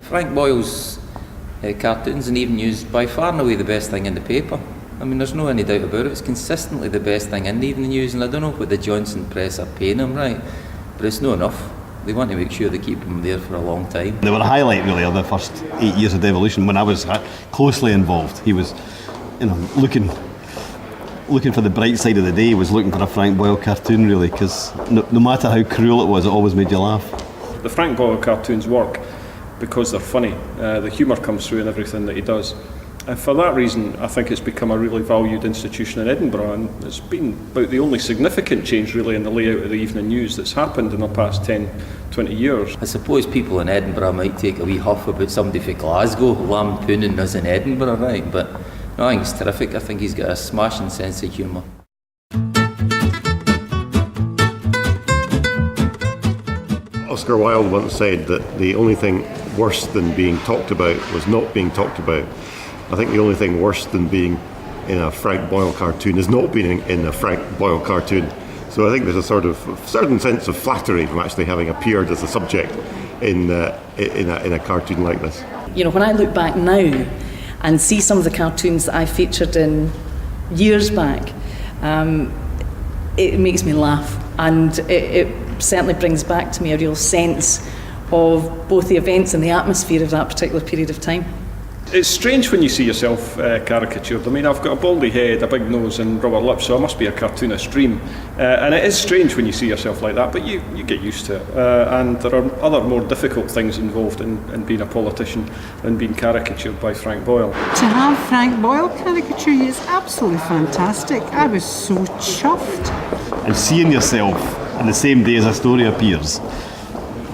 Frank Boyle's cartoons and even used by far and away the best thing in the paper. I mean, there's no any doubt about it. It's consistently the best thing in the evening news, and I don't know what the Johnson press are paying him, right? But it's not enough. They want to make sure they keep him there for a long time. They were a highlight really of the first 8 years of Devolution when I was closely involved. He was, looking for the bright side of the day. He was looking for a Frank Boyle cartoon really, because no matter how cruel it was, it always made you laugh. The Frank Boyle cartoons work because they're funny. The humour comes through in everything that he does. And for that reason, I think it's become a really valued institution in Edinburgh, and it's been about the only significant change really in the layout of the evening news that's happened in the past 10, 20 years. I suppose people in Edinburgh might take a wee huff about somebody from Glasgow lampooning us in Edinburgh, right? But no, I think it's terrific. I think he's got a smashing sense of humour. Oscar Wilde once said that the only thing worse than being talked about was not being talked about. I think the only thing worse than being in a Frank Boyle cartoon is not being in a Frank Boyle cartoon. So I think there's a sort of certain sense of flattery from actually having appeared as a subject in a cartoon like this. When I look back now and see some of the cartoons that I featured in years back, it makes me laugh, and it certainly brings back to me a real sense of both the events and the atmosphere of that particular period of time. It's strange when you see yourself caricatured. I mean, I've got a baldy head, a big nose and rubber lips, so I must be a cartoonist dream. And it is strange when you see yourself like that, but you get used to it. And there are other more difficult things involved in being a politician than being caricatured by Frank Boyle. To have Frank Boyle caricature you is absolutely fantastic. I was so chuffed. And seeing yourself on the same day as a story appears,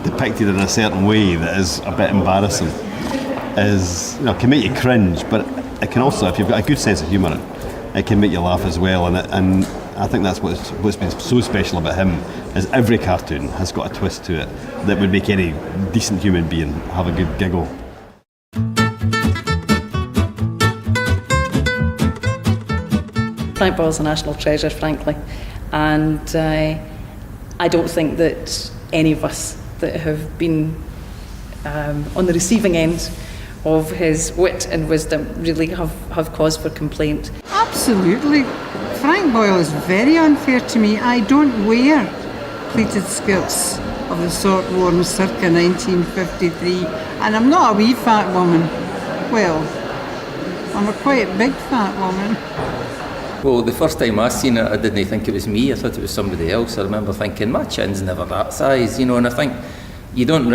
depicted in a certain way that is a bit embarrassing, can make you cringe, but it can also, if you've got a good sense of humour, it can make you laugh as well. And I think that's what's been so special about him, is every cartoon has got a twist to it that would make any decent human being have a good giggle. Frank Boyle's a national treasure, frankly, and I don't think that any of us that have been on the receiving end of his wit and wisdom really have cause for complaint. Absolutely. Frank Boyle is very unfair to me. I don't wear pleated skirts of the sort worn circa 1953, and I'm not a wee fat woman. Well, I'm a quite big fat woman. Well, the first time I seen it, I didn't think it was me. I thought it was somebody else. I remember thinking, my chin's never that size, and I think I didn't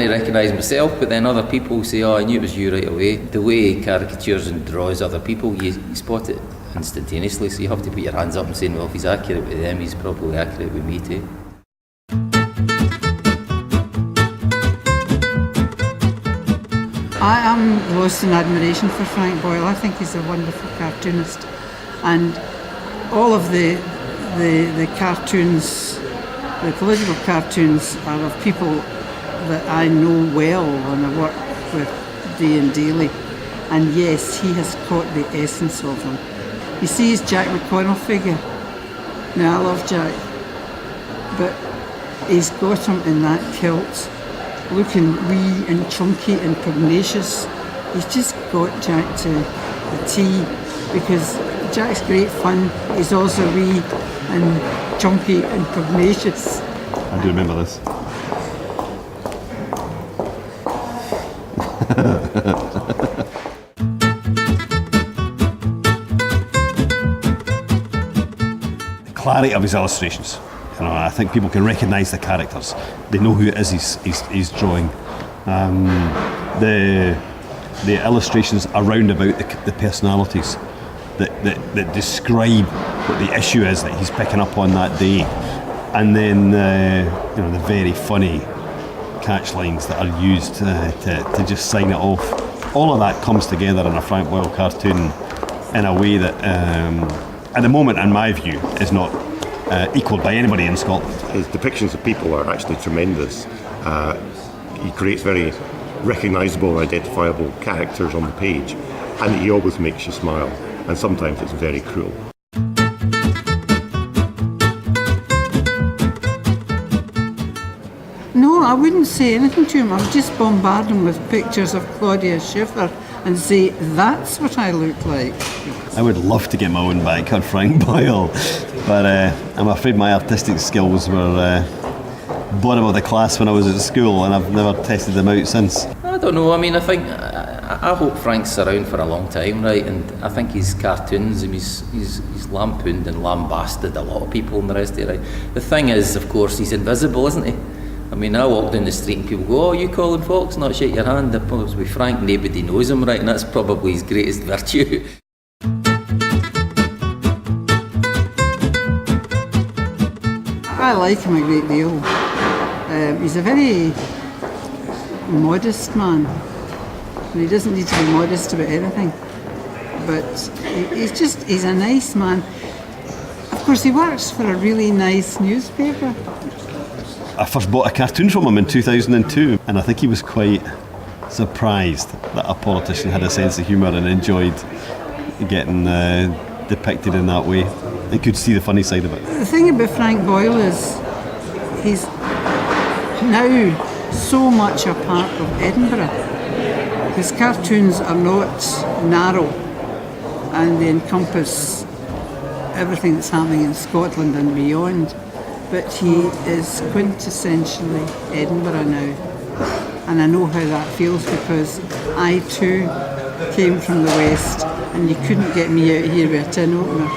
recognise myself, but then other people say, I knew it was you right away. The way he caricatures and draws other people, you spot it instantaneously, so you have to put your hands up and say, well, if he's accurate with them, he's probably accurate with me too. I am lost in admiration for Frank Boyle. I think he's a wonderful cartoonist, and all of the cartoons, the political cartoons, are of people that I know well and I work with day and daily. And yes, he has caught the essence of them. You see his Jack McConnell figure. Now, I love Jack, but he's got him in that kilt, looking wee and chunky and pugnacious. He's just got Jack to the T, because Jack's great fun. He's also wee and chunky and pugnacious. I do remember this. The clarity of his illustrations. I think people can recognise the characters. They know who it is he's drawing. The illustrations around about the personalities that describe what the issue is that he's picking up on that day, and then the very funny catch lines that are used to just sign it off. All of that comes together in a Frank Boyle cartoon in a way that, at the moment, in my view, is not equalled by anybody in Scotland. His depictions of people are actually tremendous. He creates very recognisable and identifiable characters on the page, and he always makes you smile, and sometimes it's very cruel. No, I wouldn't say anything to him. I would just bombard him with pictures of Claudia Schiffer and say, that's what I look like. I would love to get my own back on Frank Boyle, but I'm afraid my artistic skills were bottom of the class when I was at school, and I've never tested them out since. I don't know. I mean, I hope Frank's around for a long time, right? And I think his cartoons, and he's lampooned and lambasted a lot of people and the rest of it, right? The thing is, of course, he's invisible, isn't he? I mean, I walk down the street and people go, "Oh, you Colin Fox?" Not shake your hand. With Frank, nobody knows him, right? And that's probably his greatest virtue. I like him a great deal. He's a very modest man. He doesn't need to be modest about anything. But he's a nice man. Of course, he works for a really nice newspaper. I first bought a cartoon from him in 2002, and I think he was quite surprised that a politician had a sense of humour and enjoyed getting depicted in that way. They could see the funny side of it. The thing about Frank Boyle is he's now so much a part of Edinburgh. His cartoons are not narrow, and they encompass everything that's happening in Scotland and beyond. But he is quintessentially Edinburgh now. And I know how that feels, because I too came from the West, and you couldn't get me out here with a tin opener.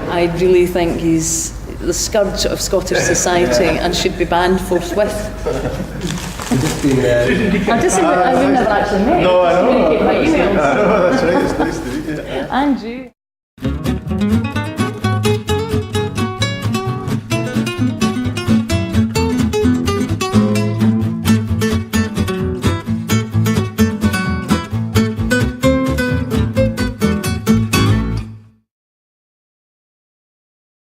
I really think he's the scourge of Scottish society and should be banned forthwith. I'm just saying that I've never actually met. No, I know. Communicate by email. I know, that's right. It's nice to meet you. And you.